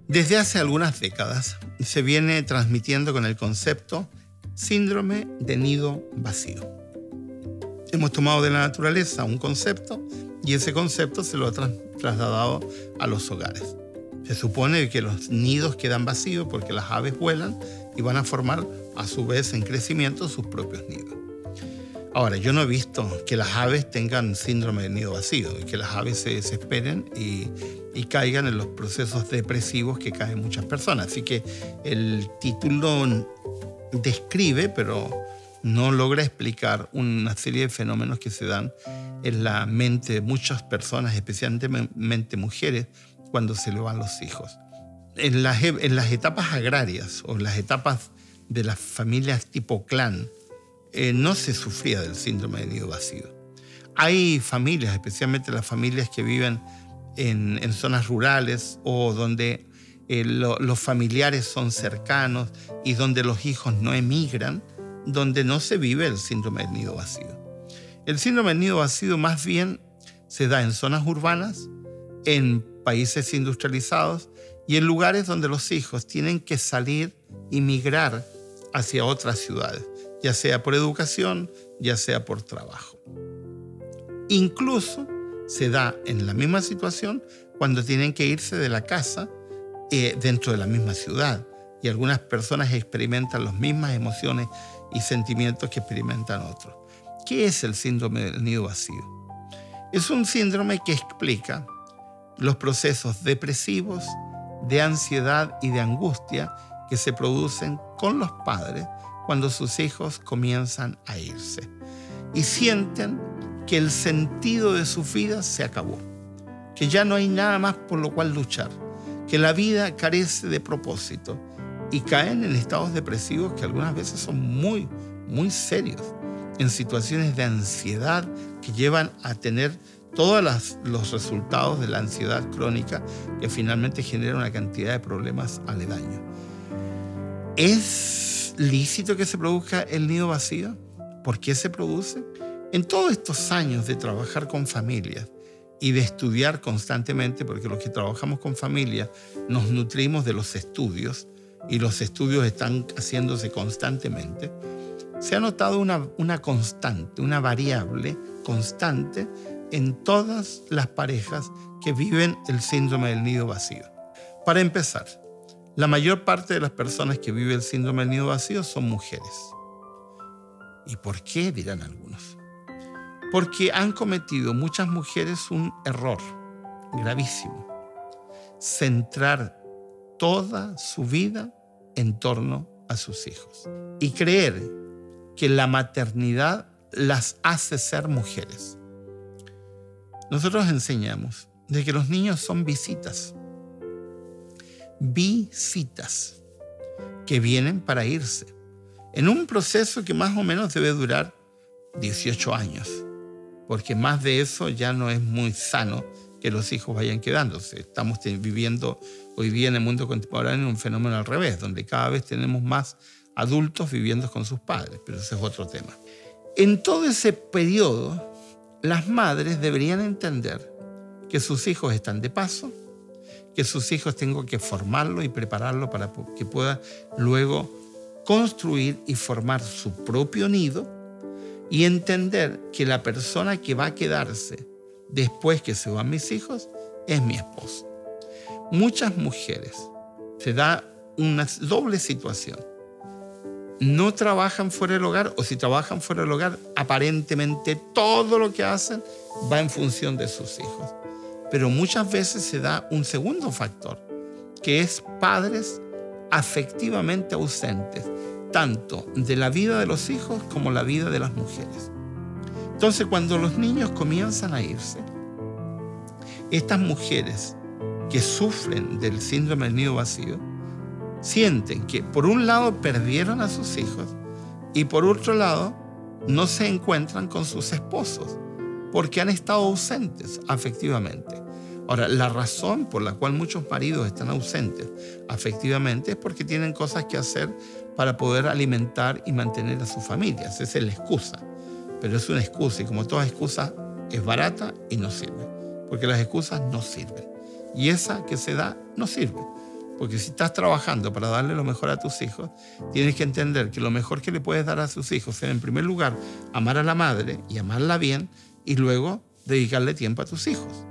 Desde hace algunas décadas se viene transmitiendo con el concepto síndrome de nido vacío. Hemos tomado de la naturaleza un concepto y ese concepto se lo ha trasladado a los hogares. Se supone que los nidos quedan vacíos porque las aves vuelan y van a formar a su vez en crecimiento sus propios nidos. Ahora, yo no he visto que las aves tengan síndrome de nido vacío, que las aves se desesperen y caigan en los procesos depresivos que caen muchas personas. Así que el título describe, pero no logra explicar una serie de fenómenos que se dan en la mente de muchas personas, especialmente mujeres, cuando se le van los hijos. En las etapas agrarias o en las etapas de las familias tipo clan, no se sufría del síndrome de nido vacío. Hay familias, especialmente las familias que viven en zonas rurales o donde los familiares son cercanos y donde los hijos no emigran, donde no se vive el síndrome del nido vacío. El síndrome del nido vacío más bien se da en zonas urbanas, en países industrializados y en lugares donde los hijos tienen que salir y migrar hacia otras ciudades, ya sea por educación, ya sea por trabajo. Incluso se da en la misma situación cuando tienen que irse de la casa dentro de la misma ciudad, y algunas personas experimentan las mismas emociones y sentimientos que experimentan otros. ¿Qué es el síndrome del nido vacío? Es un síndrome que explica los procesos depresivos, de ansiedad y de angustia que se producen con los padres cuando sus hijos comienzan a irse y sienten que el sentido de sus vidas se acabó, que ya no hay nada más por lo cual luchar, que la vida carece de propósito y caen en estados depresivos que algunas veces son muy, muy serios, en situaciones de ansiedad que llevan a tener todos los resultados de la ansiedad crónica que finalmente genera una cantidad de problemas aledaños. ¿Es lícito que se produzca el nido vacío? ¿Por qué se produce? En todos estos años de trabajar con familias y de estudiar constantemente, porque los que trabajamos con familias nos nutrimos de los estudios y los estudios están haciéndose constantemente, se ha notado una constante, una variable constante en todas las parejas que viven el síndrome del nido vacío. Para empezar, la mayor parte de las personas que viven el síndrome del nido vacío son mujeres. ¿Y por qué? Dirán algunos. Porque han cometido muchas mujeres un error gravísimo: centrar toda su vida en torno a sus hijos y creer que la maternidad las hace ser mujeres. Nosotros enseñamos de que los niños son visitas que vienen para irse, en un proceso que más o menos debe durar 18 años, porque más de eso ya no es muy sano que los hijos vayan quedándose. Estamos viviendo hoy día en el mundo contemporáneo un fenómeno al revés, donde cada vez tenemos más adultos viviendo con sus padres, pero ese es otro tema. En todo ese periodo, las madres deberían entender que sus hijos están de paso, que sus hijos tengo que formarlo y prepararlo para que pueda luego construir y formar su propio nido, y entender que la persona que va a quedarse después que se van mis hijos es mi esposo. Muchas mujeres se da una doble situación. No trabajan fuera del hogar, o si trabajan fuera del hogar, aparentemente todo lo que hacen va en función de sus hijos. Pero muchas veces se da un segundo factor, que es padres afectivamente ausentes, tanto de la vida de los hijos como la vida de las mujeres. Entonces, cuando los niños comienzan a irse, estas mujeres que sufren del síndrome del nido vacío sienten que por un lado perdieron a sus hijos y por otro lado no se encuentran con sus esposos porque han estado ausentes afectivamente. Ahora, la razón por la cual muchos maridos están ausentes afectivamente es porque tienen cosas que hacer para poder alimentar y mantener a sus familias. Esa es la excusa, pero es una excusa, y como toda excusa es barata y no sirve, porque las excusas no sirven, y esa que se da no sirve, Porque si estás trabajando para darle lo mejor a tus hijos, tienes que entender que lo mejor que le puedes dar a tus hijos es, en primer lugar, amar a la madre y amarla bien, y luego dedicarle tiempo a tus hijos.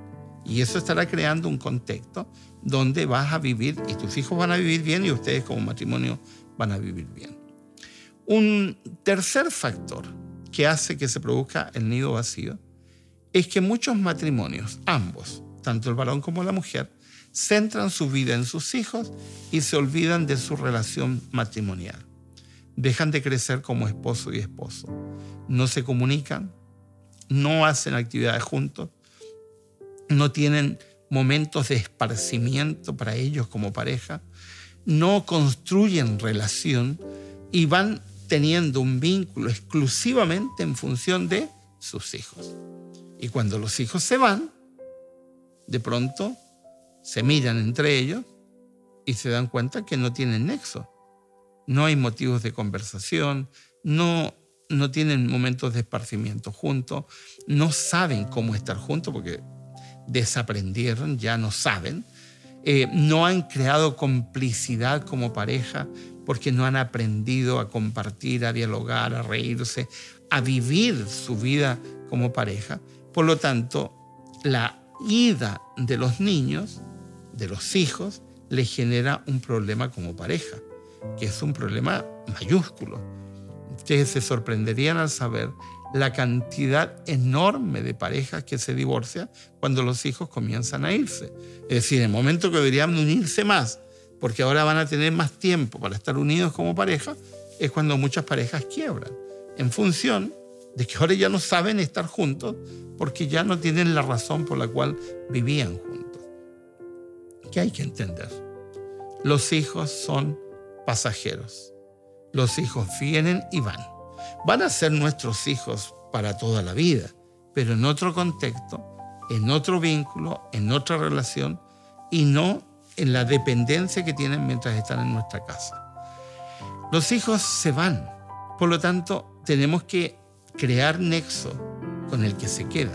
Y eso estará creando un contexto donde vas a vivir, y tus hijos van a vivir bien, y ustedes como matrimonio van a vivir bien. Un tercer factor que hace que se produzca el nido vacío es que muchos matrimonios, ambos, tanto el varón como la mujer, centran su vida en sus hijos y se olvidan de su relación matrimonial. Dejan de crecer como esposo y esposo. No se comunican, no hacen actividades juntos, no tienen momentos de esparcimiento para ellos como pareja, no construyen relación y van teniendo un vínculo exclusivamente en función de sus hijos. Y cuando los hijos se van, de pronto se miran entre ellos y se dan cuenta que no tienen nexo. No hay motivos de conversación, no tienen momentos de esparcimiento juntos, no saben cómo estar juntos porque desaprendieron, ya no saben. No han creado complicidad como pareja porque no han aprendido a compartir, a dialogar, a reírse, a vivir su vida como pareja. Por lo tanto, la ida de los niños, de los hijos, les genera un problema como pareja, que es un problema mayúsculo. Ustedes se sorprenderían al saber la cantidad enorme de parejas que se divorcian cuando los hijos comienzan a irse. Es decir, en el momento que deberían unirse más, porque ahora van a tener más tiempo para estar unidos como pareja, es cuando muchas parejas quiebran, en función de que ahora ya no saben estar juntos porque ya no tienen la razón por la cual vivían juntos. ¿Qué hay que entender? Los hijos son pasajeros. Los hijos vienen y van. Van a ser nuestros hijos para toda la vida, pero en otro contexto, en otro vínculo, en otra relación, y no en la dependencia que tienen mientras están en nuestra casa. Los hijos se van, por lo tanto, tenemos que crear nexo con el que se queda.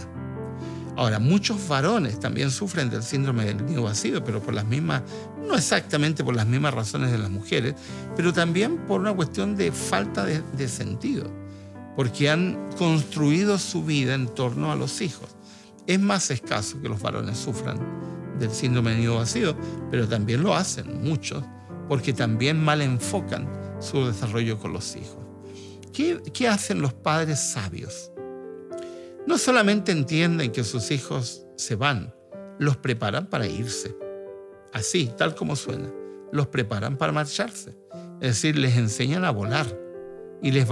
Ahora, muchos varones también sufren del síndrome del nido vacío, pero por las mismas, no exactamente por las mismas razones de las mujeres, pero también por una cuestión de falta de sentido, porque han construido su vida en torno a los hijos. Es más escaso que los varones sufran del síndrome del nido vacío, pero también lo hacen muchos, porque también mal enfocan su desarrollo con los hijos. ¿Qué hacen los padres sabios? No solamente entienden que sus hijos se van, los preparan para irse. Así, tal como suena, los preparan para marcharse. Es decir, les enseñan a volar y los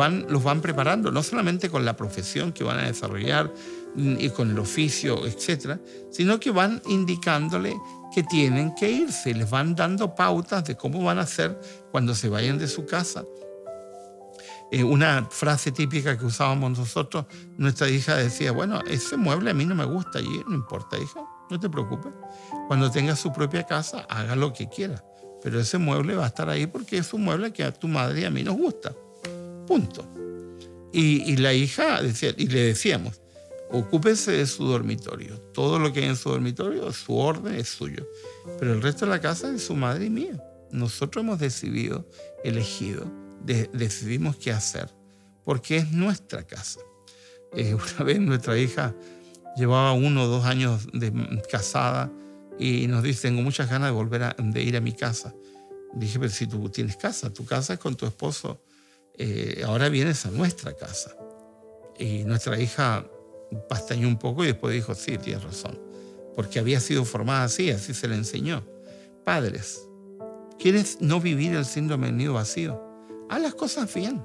van preparando, no solamente con la profesión que van a desarrollar y con el oficio, etc., sino que van indicándole que tienen que irse y les van dando pautas de cómo van a hacer cuando se vayan de su casa. Una frase típica que usábamos nosotros, nuestra hija decía, bueno, ese mueble a mí no me gusta. Y no importa, hija, no te preocupes. Cuando tenga su propia casa, haga lo que quiera. Pero ese mueble va a estar ahí porque es un mueble que a tu madre y a mí nos gusta. Punto. Y la hija decía, y le decíamos, ocúpese de su dormitorio. Todo lo que hay en su dormitorio, su orden es suyo. Pero el resto de la casa es su madre y mía. Nosotros hemos decidido, elegido, decidimos qué hacer, porque es nuestra casa. Una vez nuestra hija llevaba 1 o 2 años casada y nos dice, tengo muchas ganas de ir a mi casa. Dije, pero si tú tienes casa, tu casa es con tu esposo, ahora vienes a nuestra casa. Y nuestra hija pastañó un poco y después dijo, sí, tienes razón, porque había sido formada así se le enseñó. Padres, ¿quieres no vivir el síndrome del nido vacío? Haz las cosas bien.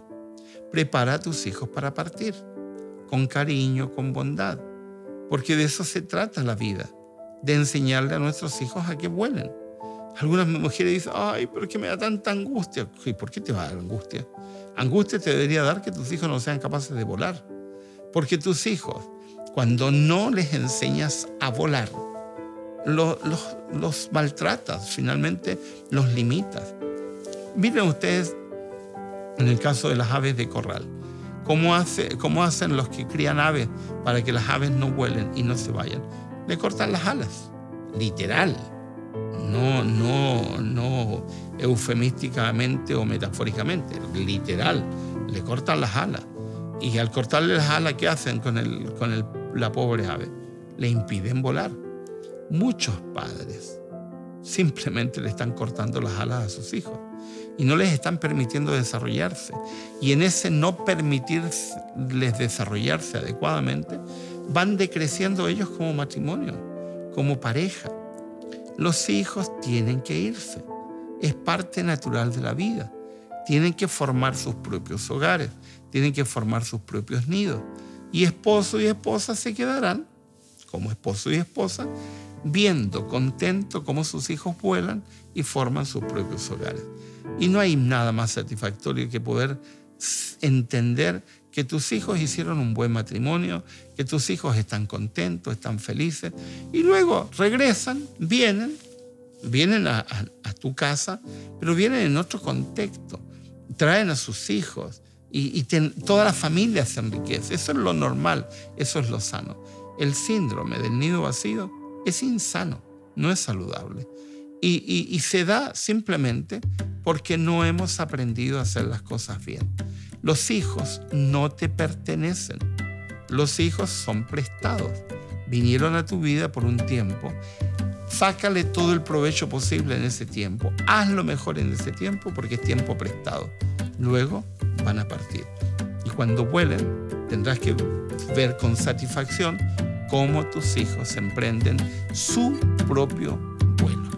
Prepara a tus hijos para partir, con cariño, con bondad, porque de eso se trata la vida, de enseñarle a nuestros hijos a que vuelen. Algunas mujeres dicen, ay, pero es que me da tanta angustia. ¿Y por qué te va a dar angustia? Angustia te debería dar que tus hijos no sean capaces de volar, porque tus hijos, cuando no les enseñas a volar, los maltratas, finalmente los limitas. Miren ustedes, en el caso de las aves de corral, ¿cómo hacen los que crían aves para que las aves no vuelen y no se vayan? Le cortan las alas, literal. No hablando eufemísticamente o metafóricamente, literal, le cortan las alas. Y al cortarle las alas, ¿qué hacen con la pobre ave? Le impiden volar. Muchos padres simplemente le están cortando las alas a sus hijos y no les están permitiendo desarrollarse. Y en ese no permitirles desarrollarse adecuadamente, van decreciendo ellos como matrimonio, como pareja. Los hijos tienen que irse. Es parte natural de la vida. Tienen que formar sus propios hogares, tienen que formar sus propios nidos. Y esposo y esposa se quedarán, como esposo y esposa, viendo contento cómo sus hijos vuelan y forman sus propios hogares. Y no hay nada más satisfactorio que poder entender que tus hijos hicieron un buen matrimonio, que tus hijos están contentos, están felices, y luego regresan, vienen a tu casa, pero vienen en otro contexto, traen a sus hijos y toda la familia se enriquece. Eso es lo normal, eso es lo sano. El síndrome del nido vacío es insano, no es saludable. Y se da simplemente porque no hemos aprendido a hacer las cosas bien. Los hijos no te pertenecen. Los hijos son prestados. Vinieron a tu vida por un tiempo. Sácale todo el provecho posible en ese tiempo. Haz lo mejor en ese tiempo porque es tiempo prestado. Luego van a partir. Y cuando vuelen, tendrás que ver con satisfacción cómo tus hijos emprenden su propio vuelo.